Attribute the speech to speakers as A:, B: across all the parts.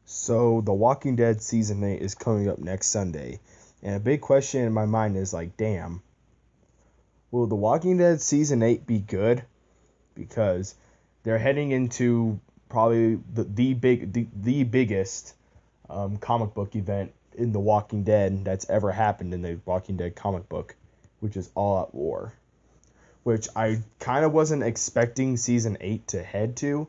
A: So, The Walking Dead season 8 is coming up next Sunday. And a big question in my mind is like, damn, will The Walking Dead season 8 be good? Because they're heading into probably the biggest comic book event in The Walking Dead that's ever happened in the Walking Dead comic book, which is All Out War, which I kind of wasn't expecting season 8 to head to.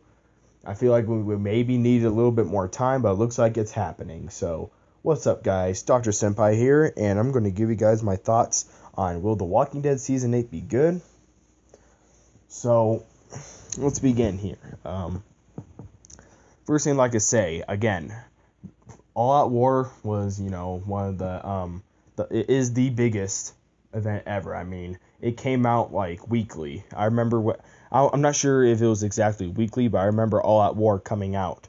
A: I feel like we maybe need a little bit more time, but it looks like it's happening. So, what's up, guys? Dr. Senpai here, and I'm going to give you guys my thoughts on will The Walking Dead Season 8 be good? So, let's begin here. First thing I'd like to say, again, All Out War was, one of it is the biggest event ever. I mean, it came out like weekly. I remember I'm not sure if it was exactly weekly, but I remember All Out War coming out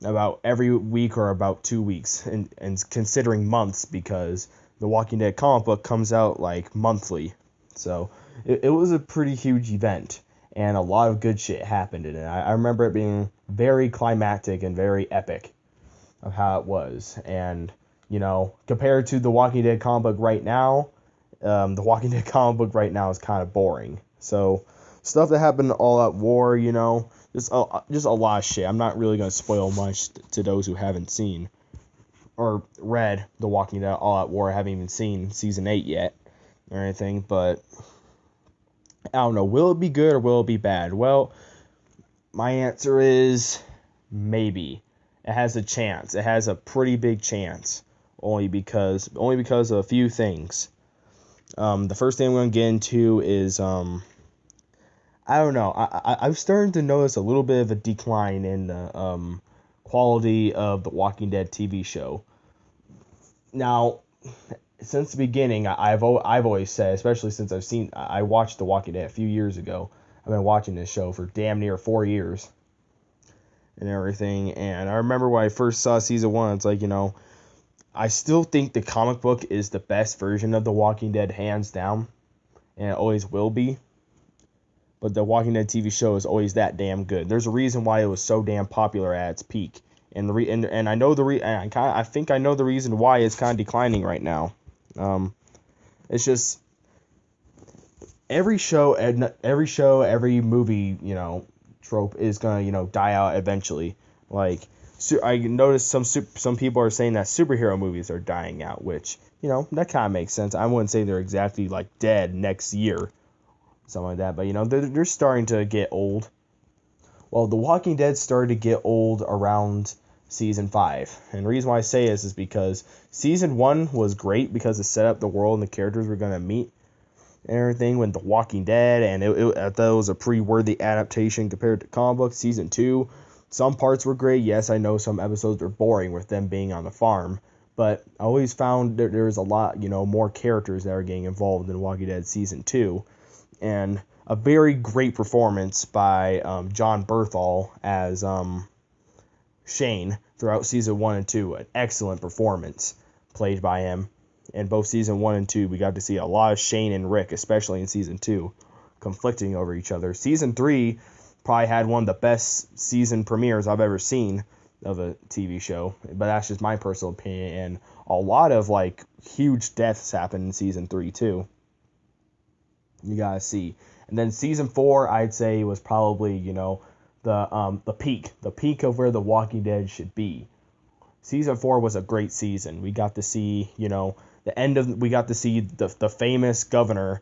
A: about every week or about 2 weeks, and considering months because the Walking Dead comic book comes out like monthly. So it was a pretty huge event, and a lot of good shit happened in it. I remember it being very climactic and very epic of how it was. And, compared to the Walking Dead comic book right now, the Walking Dead comic book right now is kind of boring. So, stuff that happened in All Out War, just a lot of shit. I'm not really going to spoil much to those who haven't seen or read The Walking Dead All Out War, haven't even seen Season 8 yet or anything, but I don't know. Will it be good or will it be bad? Well, my answer is maybe. It has a chance. It has a pretty big chance, only because of a few things. The first thing I'm going to get into is I don't know. I'm starting to notice a little bit of a decline in the quality of the Walking Dead TV show. Now, since the beginning, I've always said, especially since I watched The Walking Dead a few years ago. I've been watching this show for damn near 4 years and everything. And I remember when I first saw season 1, it's like, I still think the comic book is the best version of The Walking Dead, hands down, and it always will be. But the Walking Dead TV show is always that damn good. There's a reason why it was so damn popular at its peak, and I know I think I know the reason why it's kind of declining right now. It's just every show, every movie, trope is gonna die out eventually. Like, I noticed some people are saying that superhero movies are dying out, which that kind of makes sense. I wouldn't say they're exactly like dead next year, something like that, but they're starting to get old. Well, The Walking Dead started to get old around season 5, and the reason why I say this is because season 1 was great because it set up the world and the characters we're gonna meet and everything with The Walking Dead, and I thought it was a pretty worthy adaptation compared to comic book. Season 2, some parts were great. Yes, I know some episodes were boring with them being on the farm, but I always found that there's a lot, more characters that are getting involved in Walking Dead Season 2, and a very great performance by Jon Bernthal as Shane throughout Season 1 and 2. An excellent performance played by him. In both Season 1 and 2, we got to see a lot of Shane and Rick, especially in Season 2, conflicting over each other. Season 3 probably had one of the best season premieres I've ever seen of a TV show, but that's just my personal opinion, and a lot of, huge deaths happened in Season 3, too. You gotta see. And then Season 4, I'd say, was probably, the peak of where The Walking Dead should be. Season 4 was a great season. We got to see, we got to see the famous governor,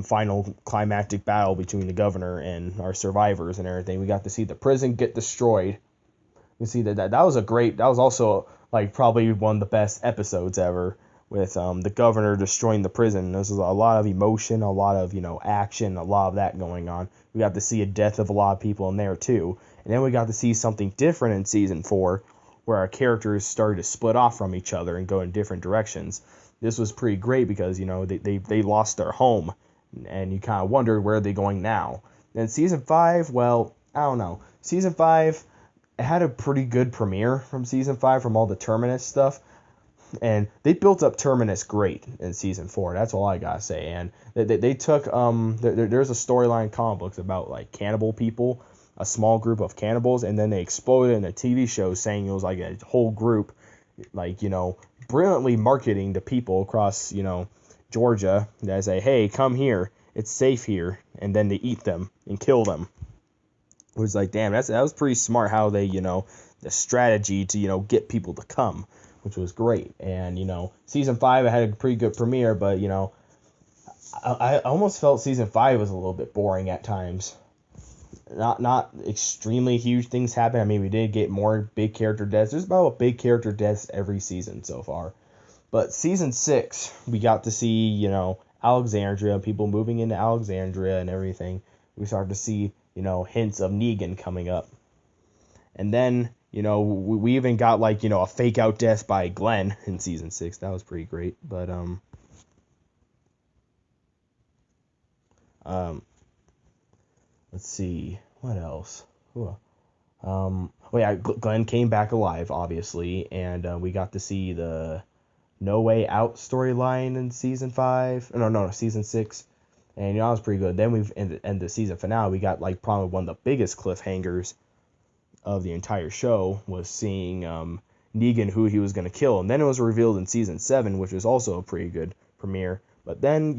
A: final climactic battle between the governor and our survivors and everything. We got to see the prison get destroyed. You see that was also probably one of the best episodes ever, with the governor destroying the prison. This was a lot of emotion, a lot of action, a lot of that going on. We got to see a death of a lot of people in there too, and then we got to see something different in season 4, where our characters started to split off from each other and go in different directions. This was pretty great because they lost their home, and you kind of wondered where they're going now. And season 5, well, I don't know. Season 5, it had a pretty good premiere from season 5 from all the Terminus stuff. And they built up Terminus great in season 4. That's all I gotta say. And they took there's a storyline in comic books about cannibal people, a small group of cannibals, and then they exploded in a TV show saying it was like a whole group, like, brilliantly marketing to people across, Georgia that say, hey, come here, it's safe here, and then they eat them and kill them. It was like, damn, that was pretty smart how they, the strategy to, get people to come, which was great. And, season 5, I had a pretty good premiere, but, I almost felt season 5 was a little bit boring at times. Not extremely huge things happen. I mean, we did get more big character deaths. There's about a big character deaths every season so far. But season 6, we got to see, Alexandria, people moving into Alexandria and everything. We started to see, hints of Negan coming up. And then, we even got like, a fake out death by Glenn in season 6. That was pretty great. But let's see, what else? Well, yeah, Glenn came back alive, obviously, and we got to see the No Way Out storyline in season 5. No, season 6. And, that was pretty good. Then we've, in the season finale, we got, like, probably one of the biggest cliffhangers of the entire show was seeing Negan, who he was going to kill. And then it was revealed in season 7, which was also a pretty good premiere. But then,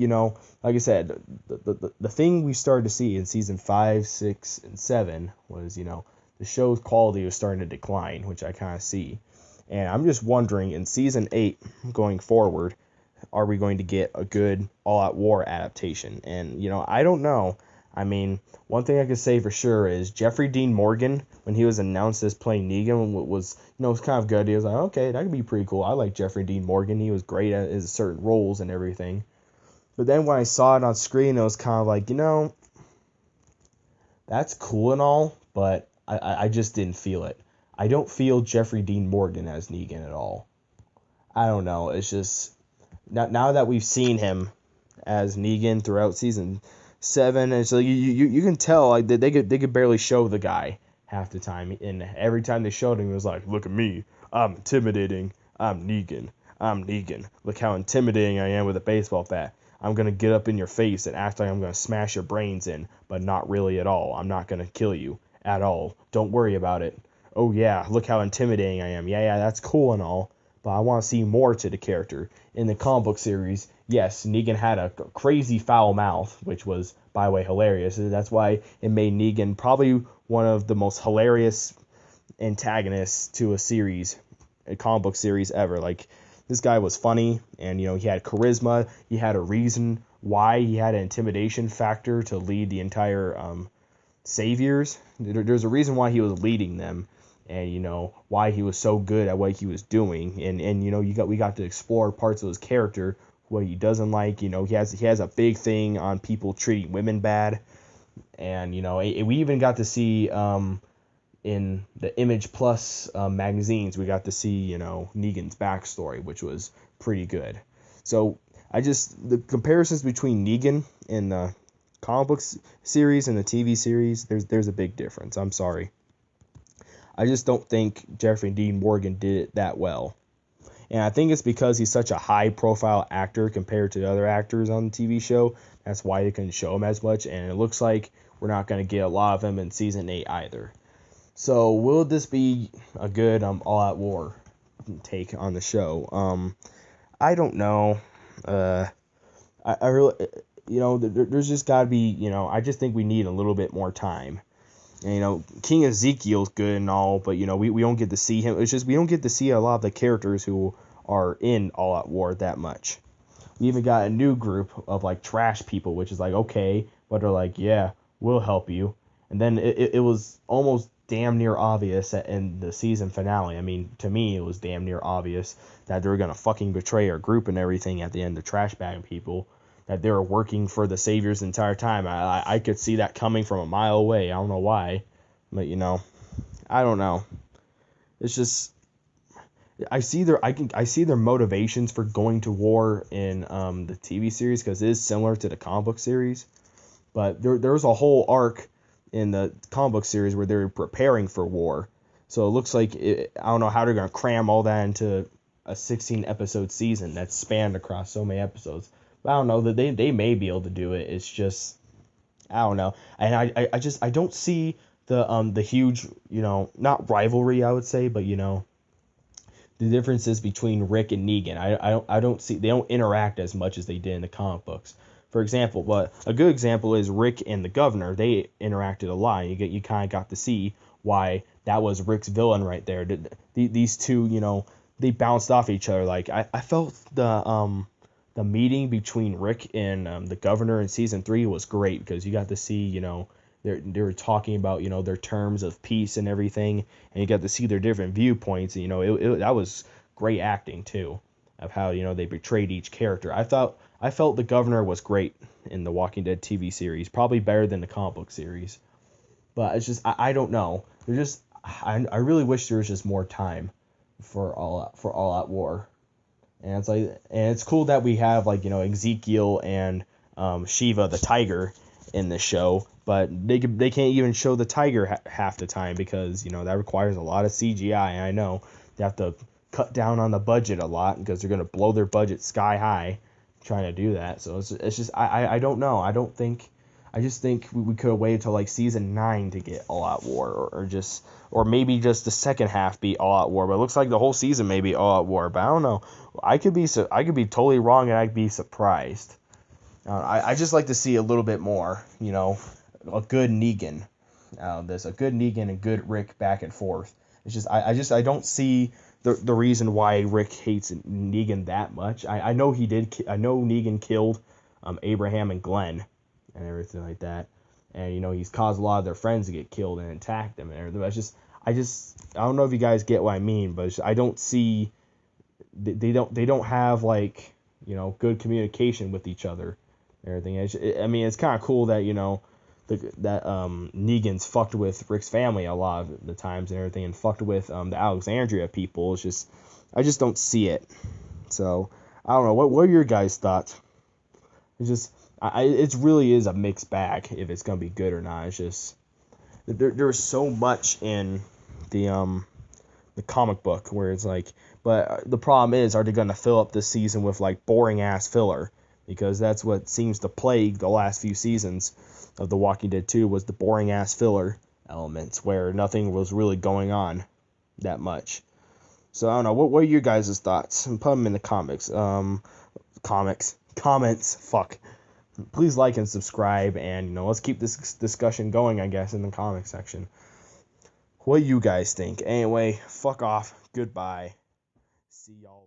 A: like I said, the thing we started to see in season 5, 6, and 7 was, the show's quality was starting to decline, which I kind of see. And I'm just wondering, in season 8 going forward, are we going to get a good All Out War adaptation? And, I don't know. I mean, one thing I could say for sure is Jeffrey Dean Morgan, when he was announced as playing Negan, was kind of good. He was like, okay, that could be pretty cool. I like Jeffrey Dean Morgan. He was great at his certain roles and everything. But then when I saw it on screen, it was kind of like, that's cool and all, but I just didn't feel it. I don't feel Jeffrey Dean Morgan as Negan at all. I don't know. It's just, now that we've seen him as Negan throughout season 7, and so you can tell like they could barely show the guy half the time, and every time they showed him, it was like, look at me, I'm intimidating, I'm Negan, look how intimidating I am with a baseball bat. I'm going to get up in your face and act like I'm going to smash your brains in, but not really at all. I'm not going to kill you at all. Don't worry about it. Oh yeah, look how intimidating I am. Yeah, that's cool and all, but I want to see more to the character. In the comic book series, yes, Negan had a crazy foul mouth, which was, by the way, hilarious. That's why it made Negan probably one of the most hilarious antagonists to a comic book series ever. Like, this guy was funny, and, he had charisma. He had a reason why he had an intimidation factor to lead the entire Saviors. There's a reason why he was leading them, and, why he was so good at what he was doing. And we got to explore parts of his character, what he doesn't like. He has a big thing on people treating women bad. And, we even got to see in the Image Plus magazines, we got to see, Negan's backstory, which was pretty good. So the comparisons between Negan in the comic book series and the TV series, there's a big difference. I'm sorry. I just don't think Jeffrey Dean Morgan did it that well. And I think it's because he's such a high-profile actor compared to other actors on the TV show. That's why they couldn't show him as much. And it looks like we're not going to get a lot of him in Season 8 either. So will this be a good all-out war take on the show? I don't know. I really, there's just got to be, I just think we need a little bit more time. And, King Ezekiel's good and all, but, we don't get to see him. It's just we don't get to see a lot of the characters who are in All Out War that much. We even got a new group of, like, trash people, which is like, okay, but they're like, yeah, we'll help you. And then it was almost damn near obvious in the season finale. I mean, to me, it was damn near obvious that they were going to fucking betray our group and everything at the end, the trash bag people, that they were working for the Saviors the entire time. I could see that coming from a mile away. I don't know why, but, I don't know. It's just, I see their motivations for going to war in the TV series, because it is similar to the comic book series, but there's a whole arc in the comic book series where they're preparing for war. So it looks like I don't know how they're going to cram all that into a 16-episode season that's spanned across so many episodes. But I don't know, that they may be able to do it. It's just, I don't know. And I don't see the huge, not rivalry, I would say, but the differences between Rick and Negan. I don't see, they don't interact as much as they did in the comic books. For example, but a good example is Rick and the Governor. They interacted a lot. You kind of got to see why that was Rick's villain right there. These two, they bounced off each other. Like I felt the meeting between Rick and the Governor in season 3 was great because you got to see, they were talking about, their terms of peace and everything, and you got to see their different viewpoints. And, that was great acting too, of how, they betrayed each character. I felt the Governor was great in the Walking Dead TV series, probably better than the comic book series. But it's just, I don't know. I really wish there was just more time for All Out War. And it's cool that we have, like, Ezekiel and Shiva the tiger in the show, but they can't even show the tiger half the time because that requires a lot of CGI. And I know they have to cut down on the budget a lot because they're gonna blow their budget sky high trying to do that. So it's just, I don't know. I just think we could have waited till like season 9 to get All Out War, or maybe just the second half be All Out War. But it looks like the whole season may be All Out War. But I don't know. I could be totally wrong, and I'd be surprised. I just like to see a little bit more, a good Negan. There's a good Negan and good Rick back and forth. It's just I don't see the reason why Rick hates Negan that much. I know he did. I know Negan killed Abraham and Glenn and everything like that, and he's caused a lot of their friends to get killed and attack them and everything. But I don't know if you guys get what I mean, but I don't see, they don't have, like, good communication with each other and everything. It's kind of cool that Negan's fucked with Rick's family a lot of the times and everything, and fucked with the Alexandria people. I just don't see it. So I don't know. What are your guys' thoughts? It really is a mixed bag if it's gonna be good or not. It's just there's so much in the comic book where it's like, but the problem is, are they gonna fill up this season with like boring ass filler? Because that's what seems to plague the last few seasons of The Walking Dead 2, was the boring ass filler elements where nothing was really going on that much. So I don't know. What are your guys' thoughts? Put them in the comments. Fuck. Please like and subscribe, and let's keep this discussion going, I guess, in the comment section. What do you guys think? Anyway, fuck off. Goodbye. See y'all.